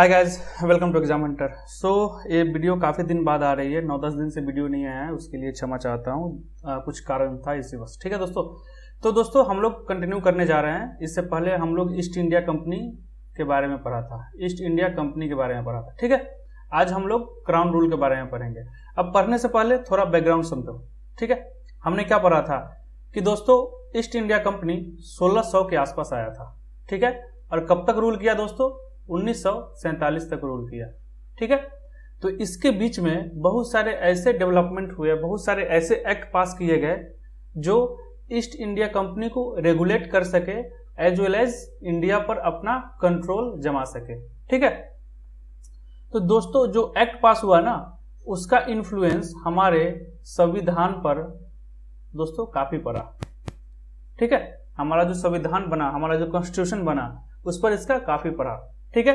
Hi guys, welcome to Exam Hunter. ये video काफ़ी दिन बाद आ रही है। 9-10 दिन से वीडियो नहीं आया है, उसके लिए क्षमा चाहता हूँ। कुछ कारण था इसी बस। ठीक है दोस्तों, तो दोस्तों हम लोग कंटिन्यू करने जा रहे हैं। इससे पहले हम लोग ईस्ट इंडिया कंपनी के बारे में पढ़ा था, ईस्ट इंडिया कंपनी के बारे में पढ़ा था। ठीक है, आज हम लोग क्राउन रूल के बारे में पढ़ेंगे। अब पढ़ने से पहले थोड़ा बैकग्राउंड समझो। ठीक है, हमने क्या पढ़ा था कि दोस्तों ईस्ट इंडिया कंपनी 1600 के आसपास आया था। ठीक है, और कब तक रूल किया दोस्तों? 1947 तक रूल किया। ठीक है, तो इसके बीच में बहुत सारे ऐसे डेवलपमेंट हुए, बहुत सारे ऐसे एक्ट पास किए गए जो ईस्ट इंडिया कंपनी को रेगुलेट कर सके, एज वेल एज इंडिया पर अपना कंट्रोल जमा सके। ठीक है, तो दोस्तों जो एक्ट पास हुआ ना, उसका इन्फ्लुएंस हमारे संविधान पर दोस्तों काफी पड़ा। ठीक है, हमारा जो संविधान बना, हमारा जो कॉन्स्टिट्यूशन बना, उस पर इसका काफी पड़ा। ठीक है,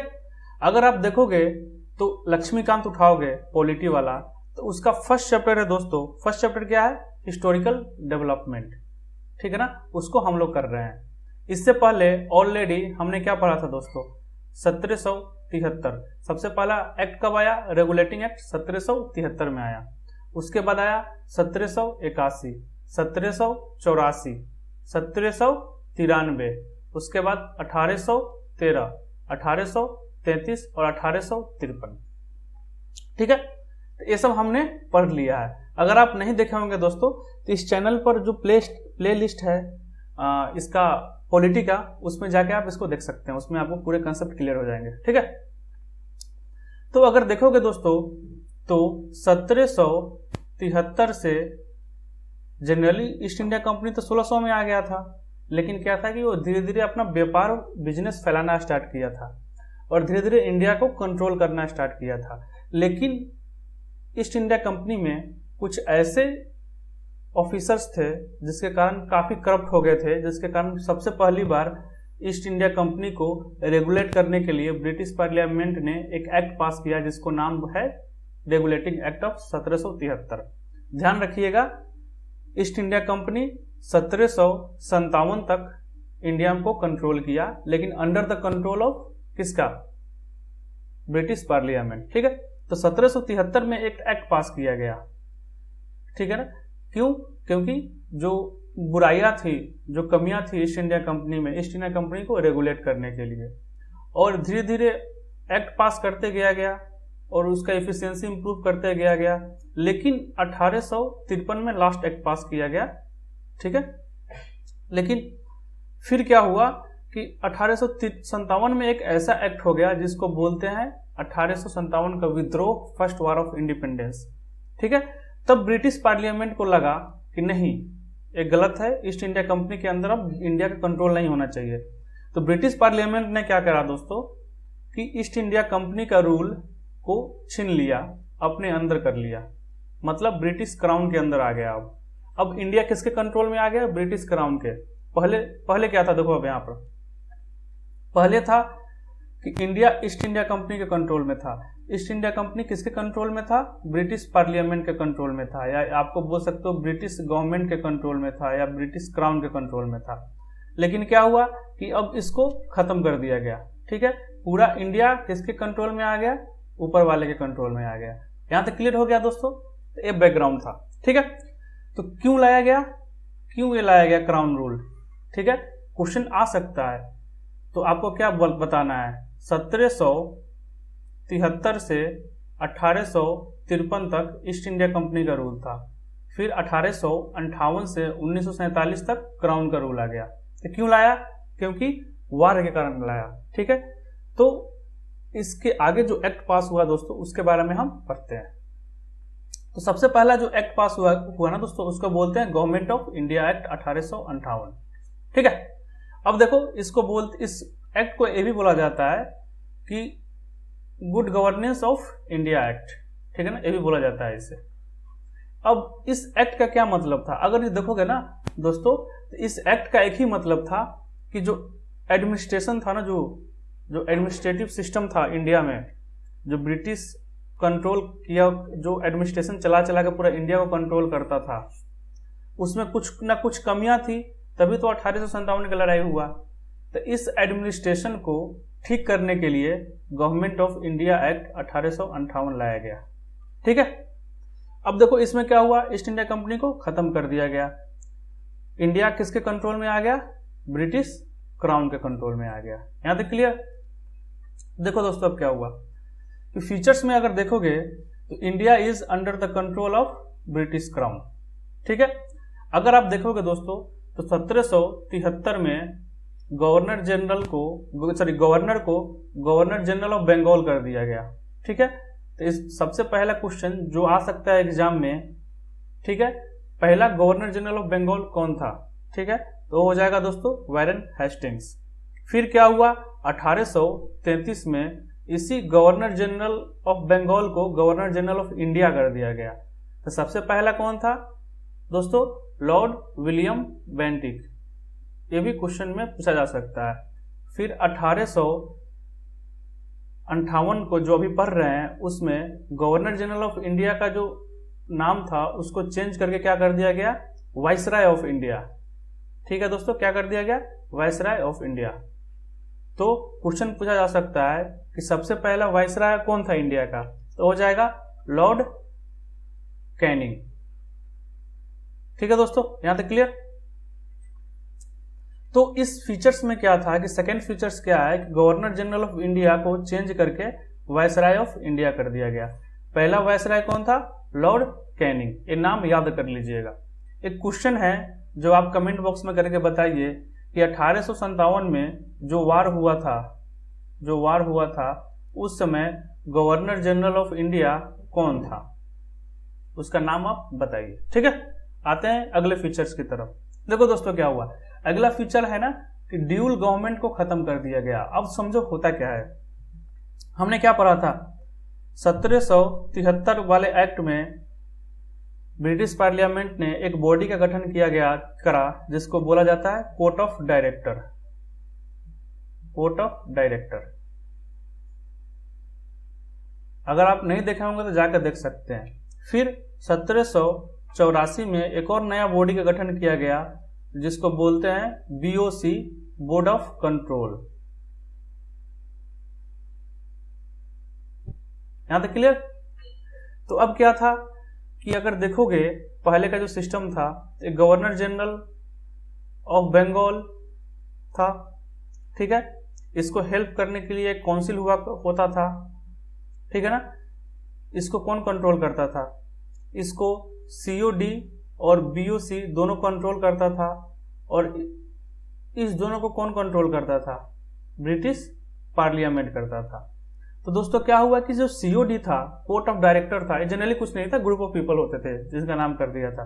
अगर आप देखोगे तो लक्ष्मीकांत उठाओगे पॉलिटी वाला, तो उसका फर्स्ट चैप्टर है दोस्तों। फर्स्ट चैप्टर क्या है? Historical development. ठीक है ना, उसको हम लोग कर रहे हैं। इससे पहले ऑलरेडी हमने क्या पढ़ा था दोस्तों? 1773। सबसे पहला एक्ट कब आया? रेगुलेटिंग एक्ट 1773 में आया। उसके बाद आया 1781, 1784, 1793, उसके बाद 1813, 1833 और 1853। ठीक है, तो ये सब हमने पढ़ लिया है। अगर आप नहीं देखे होंगे दोस्तों, तो इस चैनल पर जो प्ले लिस्ट है इसका पॉलिटी का, उसमें जाके आप इसको देख सकते हैं। उसमें आपको पूरे कंसेप्ट क्लियर हो जाएंगे। ठीक है, तो अगर देखोगे दोस्तों तो 1773 से जनरली ईस्ट इंडिया कंपनी तो 1600 में आ गया था, लेकिन क्या था कि वो धीरे धीरे अपना व्यापार बिजनेस फैलाना स्टार्ट किया था और धीरे धीरे इंडिया को कंट्रोल करना स्टार्ट किया था। लेकिन ईस्ट इंडिया कंपनी में कुछ ऐसे ऑफिसर्स थे जिसके कारण काफी करप्ट हो गए थे, जिसके कारण सबसे पहली बार ईस्ट इंडिया कंपनी को रेगुलेट करने के लिए ब्रिटिश पार्लियामेंट ने एक एक्ट पास किया जिसको नाम है रेगुलेटिंग एक्ट ऑफ 1773। ध्यान रखिएगा, ईस्ट इंडिया कंपनी 1757 तक इंडिया को कंट्रोल किया, लेकिन अंडर द कंट्रोल ऑफ किसका? British parliament. ठीक है, तो 1773 में एक एक्ट पास किया गया। ठीक है ना, क्यों? क्योंकि जो बुराइयां थी, जो कमियां थी ईस्ट इंडिया कंपनी में, ईस्ट इंडिया कंपनी को रेगुलेट करने के लिए, और धीरे धीरे एक्ट पास करते गया और उसका एफिशिएंसी इंप्रूव करते गया। लेकिन 1853 में लास्ट एक्ट पास किया गया। ठीक है, लेकिन फिर क्या हुआ कि 1857 में एक ऐसा एक्ट हो गया जिसको बोलते हैं 1857 का विद्रोह, फर्स्ट वॉर ऑफ इंडिपेंडेंस। ठीक है, तब ब्रिटिश पार्लियामेंट को लगा कि नहीं, ये गलत है, ईस्ट इंडिया कंपनी के अंदर अब इंडिया का कंट्रोल नहीं होना चाहिए। तो ब्रिटिश पार्लियामेंट ने क्या करा दोस्तों कि ईस्ट इंडिया कंपनी का रूल को छीन लिया, अपने अंदर कर लिया, मतलब ब्रिटिश क्राउन के अंदर आ गया। अब इंडिया किसके कंट्रोल में आ गया? ब्रिटिश क्राउन के। पहले क्या था देखो, अब यहाँ पर पहले था कि इंडिया ईस्ट इंडिया कंपनी के कंट्रोल में था। ईस्ट इंडिया कंपनी किसके कंट्रोल में था? ब्रिटिश पार्लियामेंट के कंट्रोल में था, या आपको बोल सकते हो ब्रिटिश गवर्नमेंट के कंट्रोल में था, या ब्रिटिश क्राउन के कंट्रोल में था। लेकिन क्या हुआ कि अब इसको खत्म कर दिया गया। ठीक है, पूरा इंडिया किसके कंट्रोल में आ गया? ऊपर वाले के कंट्रोल में आ गया। यहां तक क्लियर हो गया दोस्तों? तो ये बैकग्राउंड था। ठीक है, तो क्यों लाया गया? क्यों ये लाया गया क्राउन रूल? ठीक है, क्वेश्चन आ सकता है, तो आपको क्या बताना है? 1773 से 1853 तक ईस्ट इंडिया कंपनी का रूल था। फिर 1858 से 1947 तक क्राउन का रूल आ गया। तो क्यों लाया? क्योंकि वार के कारण लाया। ठीक है, तो इसके आगे जो एक्ट पास हुआ दोस्तों, उसके बारे में हम पढ़ते हैं। तो सबसे पहला जो एक्ट पास हुआ ना दोस्तों, उसको बोलते हैं गवर्नमेंट ऑफ इंडिया एक्ट 1858। ठीक है, अब देखो इस एक्ट को ये भी बोला जाता है कि good governance of India act. ठीक है ना, ये भी बोला जाता है इसे। अब इस एक्ट का क्या मतलब था? अगर ये देखोगे ना दोस्तों, तो इस एक्ट का एक ही मतलब था कि जो एडमिनिस्ट्रेशन था ना, जो एडमिनिस्ट्रेटिव सिस्टम था इंडिया में, जो ब्रिटिश कंट्रोल किया, जो एडमिनिस्ट्रेशन चला के पूरा इंडिया को कंट्रोल करता था, उसमें कुछ ना कुछ कमियां थी, तभी तो 1857 की लड़ाई हुआ। तो इस एडमिनिस्ट्रेशन को ठीक करने के लिए गवर्नमेंट ऑफ इंडिया एक्ट 1858 लाया गया। ठीक है, अब देखो इसमें क्या हुआ, ईस्ट इंडिया कंपनी को खत्म कर दिया गया। इंडिया किसके कंट्रोल में आ गया, ब्रिटिश क्राउन के कंट्रोल में आ गया। यहां तक क्लियर। देखो दोस्तों अब क्या हुआ कि फीचर्स में अगर देखोगे तो India is under the control of British crown. ठीक है, अगर आप देखोगे दोस्तों तो 1773 में गवर्नर को गवर्नर जनरल ऑफ बंगाल कर दिया गया। ठीक है, तो इस सबसे पहला क्वेश्चन जो आ सकता है एग्जाम में, ठीक है, पहला गवर्नर जनरल ऑफ बंगाल कौन था। ठीक है, तो हो जाएगा दोस्तों वारेन हेस्टिंग्स। फिर क्या हुआ, 1833 में इसी गवर्नर जनरल ऑफ बंगाल को गवर्नर जनरल ऑफ इंडिया कर दिया गया। तो सबसे पहला कौन था दोस्तों, लॉर्ड विलियम बेंटिक। ये भी क्वेश्चन में पूछा जा सकता है। फिर 1858 को जो अभी पढ़ रहे हैं उसमें गवर्नर जनरल ऑफ इंडिया का जो नाम था उसको चेंज करके क्या कर दिया गया, वाइसराय ऑफ इंडिया। ठीक है दोस्तों, क्या कर दिया गया, वाइसराय ऑफ इंडिया। तो क्वेश्चन पूछा जा सकता है कि सबसे पहला वाइसराय कौन था इंडिया का, तो हो जाएगा लॉर्ड कैनिंग। ठीक है दोस्तों, यहां तक क्लियर। तो इस फीचर्स में क्या था कि सेकेंड फीचर्स क्या है कि गवर्नर जनरल ऑफ इंडिया को चेंज करके वाइसराय ऑफ इंडिया कर दिया गया। पहला वाइसराय कौन था, लॉर्ड कैनिंग। ये नाम याद कर लीजिएगा। एक क्वेश्चन है जो आप कमेंट बॉक्स में करके बताइए कि 1857 में जो वार हुआ था उस समय गवर्नर जनरल ऑफ इंडिया कौन था, उसका नाम आप बताइए। ठीक है, आते हैं अगले फीचर्स की तरफ। देखो दोस्तों क्या हुआ, अगला फीचर है ना कि ड्यूल गवर्नमेंट को खत्म कर दिया गया। अब समझो होता क्या है, हमने क्या पढ़ा था, 1773 वाले एक्ट में ब्रिटिश पार्लियामेंट ने एक बॉडी का गठन करा जिसको बोला जाता है कोर्ट ऑफ डायरेक्टर। अगर आप नहीं देखे होंगे तो जाकर देख सकते हैं। फिर 1784 में एक और नया बॉडी का गठन किया गया जिसको बोलते हैं BOC, बोर्ड ऑफ कंट्रोल। यहां तक क्लियर। तो अब क्या था कि अगर देखोगे पहले का जो सिस्टम था, एक गवर्नर जनरल ऑफ बंगाल था। ठीक है, इसको हेल्प करने के लिए एक काउंसिल होता था। ठीक है ना, इसको कौन कंट्रोल करता था, इसको COD और BOC दोनों कंट्रोल करता था। और इस दोनों को कौन कंट्रोल करता था, ब्रिटिश पार्लियामेंट करता था। तो दोस्तों क्या हुआ कि जो COD था, कोर्ट ऑफ डायरेक्टर था, ये जनरली कुछ नहीं था, ग्रुप ऑफ पीपल होते थे जिसका नाम कर दिया था।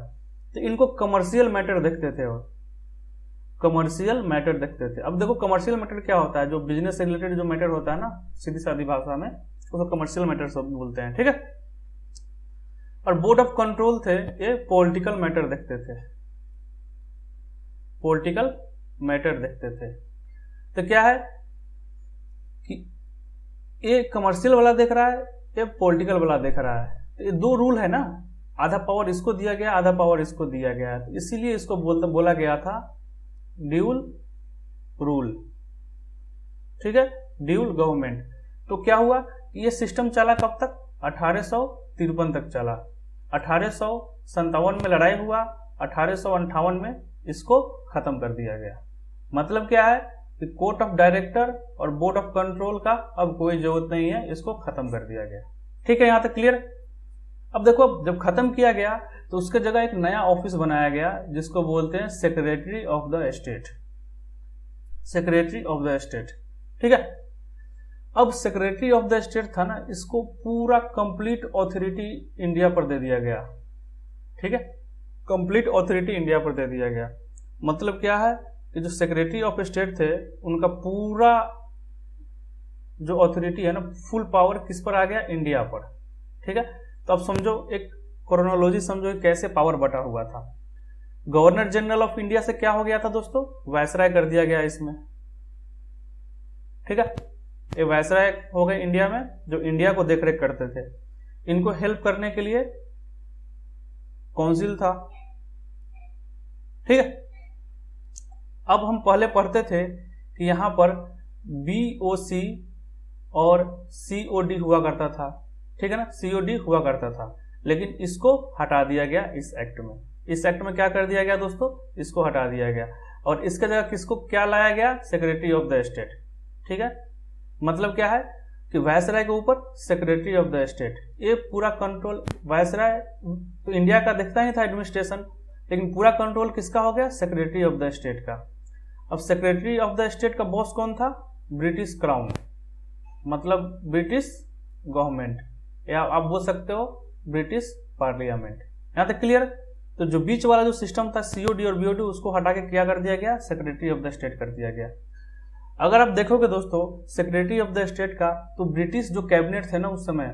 तो इनको कमर्शियल मैटर देखते थे और कमर्शियल मैटर देखते थे। अब देखो कमर्शियल मैटर क्या होता है, जो बिजनेस से रिलेटेड जो मैटर होता है ना, सीधी सादी भाषा में उसको कमर्शियल मैटर सब बोलते हैं। ठीक है, और बोर्ड ऑफ कंट्रोल थे, ये पॉलिटिकल मैटर देखते थे। तो क्या है कि ये कमर्शियल वाला देख रहा है, ये पॉलिटिकल वाला देख रहा है। तो ये दो रूल है ना, आधा पावर इसको दिया गया, आधा पावर इसको दिया गया है। तो इसीलिए इसको बोला गया था ड्यूल रूल। ठीक है, ड्यूल गवर्नमेंट। तो क्या हुआ कि ये सिस्टम चला कब तक, 1853 तक चला। 1857 में लड़ाई हुआ, 1858 में इसको खत्म कर दिया गया। मतलब क्या है कि कोर्ट ऑफ डायरेक्टर और बोर्ड ऑफ कंट्रोल का अब कोई जरूरत नहीं है, इसको खत्म कर दिया गया। ठीक है, यहां तक क्लियर। अब देखो जब खत्म किया गया तो उसके जगह एक नया ऑफिस बनाया गया जिसको बोलते हैं सेक्रेटरी ऑफ द स्टेट। ठीक है, अब सेक्रेटरी ऑफ द स्टेट था ना, इसको पूरा कंप्लीट ऑथोरिटी इंडिया पर दे दिया गया। ठीक है, कंप्लीट ऑथोरिटी इंडिया पर दे दिया गया। मतलब क्या है कि जो सेक्रेटरी ऑफ स्टेट थे उनका पूरा जो ऑथोरिटी है ना, फुल पावर किस पर आ गया, इंडिया पर। ठीक है, तो अब समझो एक क्रोनोलॉजी समझो कैसे पावर बटा हुआ था। गवर्नर जनरल ऑफ इंडिया से क्या हो गया था दोस्तों, वायसराय कर दिया गया इसमें। ठीक है, ये वायसराय हो गए इंडिया में, जो इंडिया को देखरेख करते थे। इनको हेल्प करने के लिए काउंसिल था। ठीक है, अब हम पहले पढ़ते थे कि यहां पर BOC और COD हुआ करता था, ठीक है ना, COD हुआ करता था, लेकिन इसको हटा दिया गया इस एक्ट में। इस एक्ट में क्या कर दिया गया दोस्तों, इसको हटा दिया गया और इसके जगह किसको क्या लाया गया, सेक्रेटरी ऑफ द स्टेट, ठीक है। मतलब क्या है कि वायसराय के ऊपर सेक्रेटरी ऑफ द स्टेट, ये पूरा कंट्रोल वायसराय तो इंडिया का देखता ही था एडमिनिस्ट्रेशन, लेकिन पूरा कंट्रोल किसका हो गया, सेक्रेटरी ऑफ द स्टेट का। अब सेक्रेटरी ऑफ द स्टेट का बॉस कौन था, ब्रिटिश क्राउन, मतलब ब्रिटिश गवर्नमेंट, या आप बोल सकते हो ब्रिटिश पार्लियामेंट। यहां तक क्लियर। तो जो बीच वाला जो सिस्टम था COD और BOD, उसको हटा के क्या कर दिया गया, सेक्रेटरी ऑफ द स्टेट कर दिया गया। अगर आप देखोगे दोस्तों सेक्रेटरी ऑफ द स्टेट का, तो ब्रिटिश जो कैबिनेट थे ना उस समय,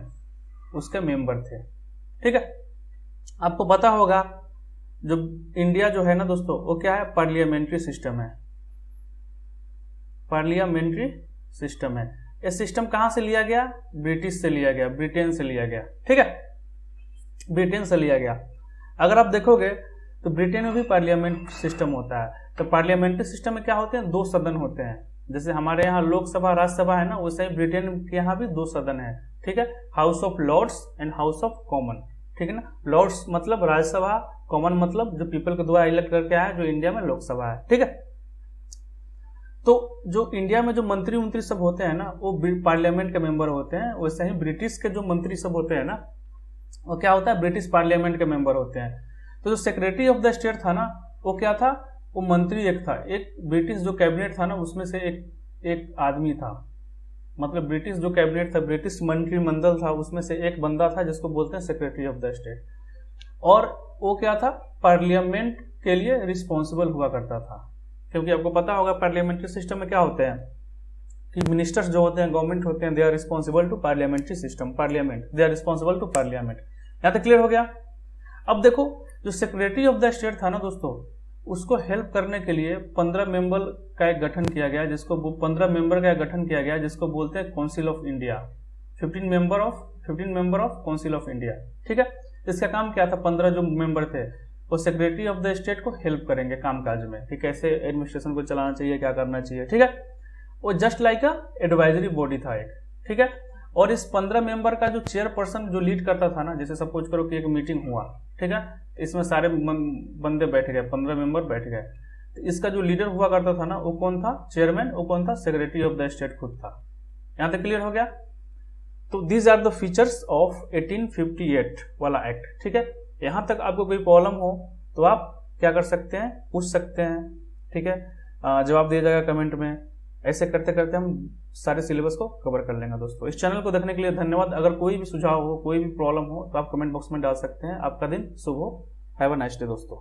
उसके मेंबर थे, ठीक है। आपको पता होगा जो इंडिया जो है ना दोस्तों, वो क्या है, पार्लियामेंट्री सिस्टम है, पार्लियामेंट्री सिस्टम है। ये सिस्टम कहां से लिया गया, ब्रिटिश से लिया गया, ब्रिटेन से लिया गया, ठीक है, ब्रिटेन से लिया गया। अगर आप देखोगे तो ब्रिटेन में भी पार्लियामेंट सिस्टम होता है। तो पार्लियामेंट्री सिस्टम में क्या होते हैं, 2 सदन होते हैं, जैसे हमारे यहाँ लोकसभा राज्यसभा है ना, वैसे ही ब्रिटेन के यहाँ भी 2 सदन है, ठीक है, House of Lords and House of Common, ठीक है ना। लॉर्ड्स मतलब राज्यसभा, कॉमन मतलब जो पीपल के द्वारा इलेक्ट करके आया, जो इंडिया में लोकसभा है, ठीक है। तो जो इंडिया में जो मंत्री सब होते हैं ना, वो पार्लियामेंट के मेंबर होते हैं, वैसे ही ब्रिटिश के जो मंत्री सब होते हैं ना, वो क्या होता है, ब्रिटिश पार्लियामेंट के मेंबर होते हैं। तो जो सेक्रेटरी ऑफ द स्टेट था ना, वो क्या था, वो मंत्री एक था, एक ब्रिटिश जो कैबिनेट था ना, उसमें से एक आदमी था, मतलब ब्रिटिश जो कैबिनेट था, ब्रिटिश मंत्रिमंडल था, उसमें से एक बंदा था जिसको बोलते हैं सेक्रेटरी ऑफ द स्टेट। और वो क्या था, पार्लियामेंट के लिए रिस्पॉन्सिबल हुआ करता था, क्योंकि आपको पता होगा पार्लियामेंट्री सिस्टम में क्या होते हैं कि मिनिस्टर्स जो होते हैं, गवर्नमेंट होते हैं, they are responsible to parliamentary system, parliament, they are responsible to parliament. यहां तक क्लियर हो गया। अब देखो जो सेक्रेटरी ऑफ द स्टेट था ना दोस्तों, उसको हेल्प करने के लिए 15 मेंबर का एक गठन किया गया, जिसको 15 मेंबर का एक गठन किया गया, जिसको बोलते हैं council of India, 15 member of council of India, ठीक है। इसका काम क्या था, 15 जो मेंबर थे वो सेक्रेटरी ऑफ द स्टेट को हेल्प करेंगे कामकाज में, कि कैसे एडमिनिस्ट्रेशन को चलाना चाहिए, क्या करना चाहिए, ठीक है। वो जस्ट लाइक अ एडवाइजरी बॉडी था एक, ठीक है। और इस 15 मेंबर का जो चेयरपर्सन जो लीड करता था ना, जैसे सपोज करो कि एक मीटिंग हुआ, ठीक है, इसमें सारे बंदे बैठ गए, 15 मेंबर बैठ गए, तो इसका जो लीडर हुआ करता था ना, वो कौन था, चेयरमैन, वो कौन था, सेक्रेटरी ऑफ द स्टेट खुद था। यहां तक क्लियर हो गया। तो these are the features of 1858 वाला एक्ट, ठीक है। यहां तक आपको कोई प्रॉब्लम हो तो आप क्या कर सकते हैं, पूछ सकते हैं, ठीक है, जवाब दिया जाएगा कमेंट में। ऐसे करते करते हम सारे सिलेबस को कवर कर लेंगे दोस्तों। इस चैनल को देखने के लिए धन्यवाद। अगर कोई भी सुझाव हो, कोई भी प्रॉब्लम हो, तो आप कमेंट बॉक्स में डाल सकते हैं। आपका दिन शुभ हो। हैव अ नाइस डे दोस्तों।